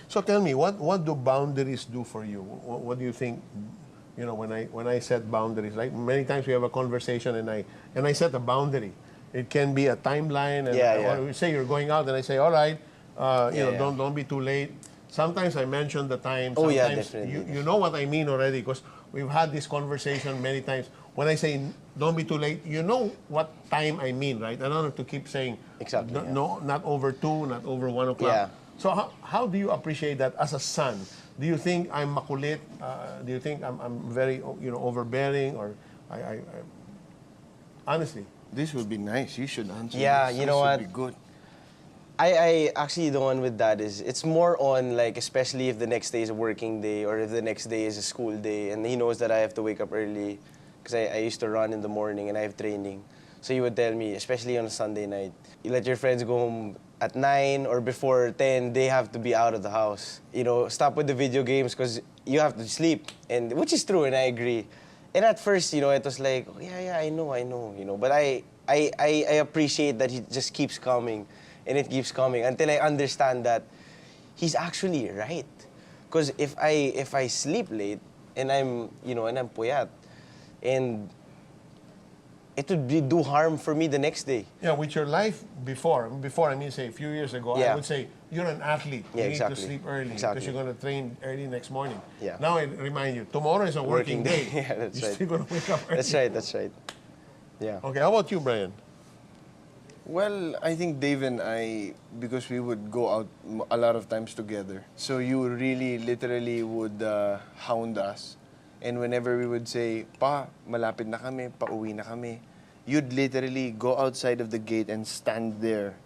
So tell me, what do boundaries do for you? What do you think? You know, when I set boundaries, like many times we have a conversation and I set a boundary. It can be a timeline, and or we say you're going out, and I say, all right, don't be too late. Sometimes I mention the time. Oh, yeah, Sometimes definitely. you know what I mean already because we've had this conversation many times. When I say don't be too late, you know what time I mean, right? I don't have to keep saying Exactly, yeah. no, not over 2, not over 1 o'clock. Yeah. So how do you appreciate that as a son? Do you think I'm makulit? Do you think I'm very overbearing, or I honestly? This would be nice. You should answer. Yeah, this. you know what? This would be good. I actually, the one with that is, it's more on like, especially if the next day is a working day or if the next day is a school day and he knows that I have to wake up early because I used to run in the morning and I have training. So he would tell me, especially on a Sunday night, you let your friends go home at 9 or before 10, they have to be out of the house. You know, stop with the video games because you have to sleep, and which is true and I agree. And at first, you know, it was like, oh, yeah, I know, you know. But I appreciate that he just keeps coming, and it keeps coming until I understand that he's actually right. Because if I sleep late and I'm puyat, and it would do harm for me the next day. Yeah, with your life before I mean, say a few years ago, I would say you're an athlete. Yeah, you exactly. need to sleep early Exactly. because you're going to train early next morning. Yeah. Now I remind you, tomorrow is a working day. Yeah, that's you're right. still going to wake up early. That's right. Yeah. Okay, how about you, Brian? Well, I think Dave and I, because we would go out a lot of times together, so you really literally would hound us. And whenever we would say, Pa, malapit na kami, pauwi na kami, you'd literally go outside of the gate and stand there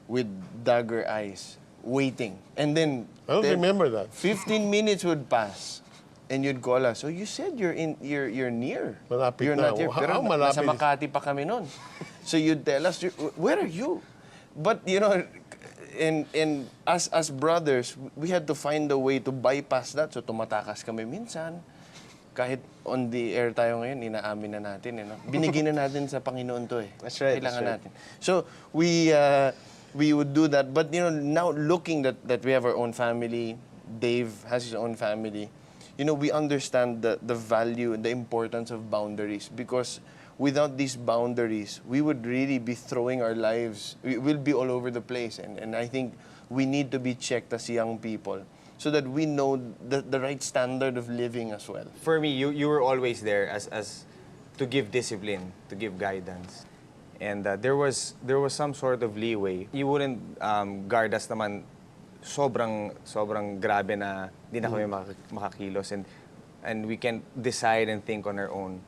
with dagger eyes, waiting. And then I don't remember that. 15 minutes would pass. And you'd call us. So you said you're near. Malapit you're na. not here. How Pero malapit nasa is- Makati pa kami nun. So you'd tell us, where are you? But you know, and as brothers, we had to find a way to bypass that. So tumatakas kami minsan. Kahit on the air tayo ngayon, inaamin na natin. No? Binigyan na natin sa Panginoon to eh. That's right, Kailangan that's right. natin. So we would do that. But you know, now looking that we have our own family, Dave has his own family, you know, we understand the value and the importance of boundaries, because without these boundaries, we would really be throwing our lives, we'll be all over the place. And I think we need to be checked as young people so that we know the right standard of living as well. For me, you were always there as to give discipline, to give guidance. And there was some sort of leeway. You wouldn't guard us naman sobrang grabe na di na kami makakilos, and we can decide and think on our own.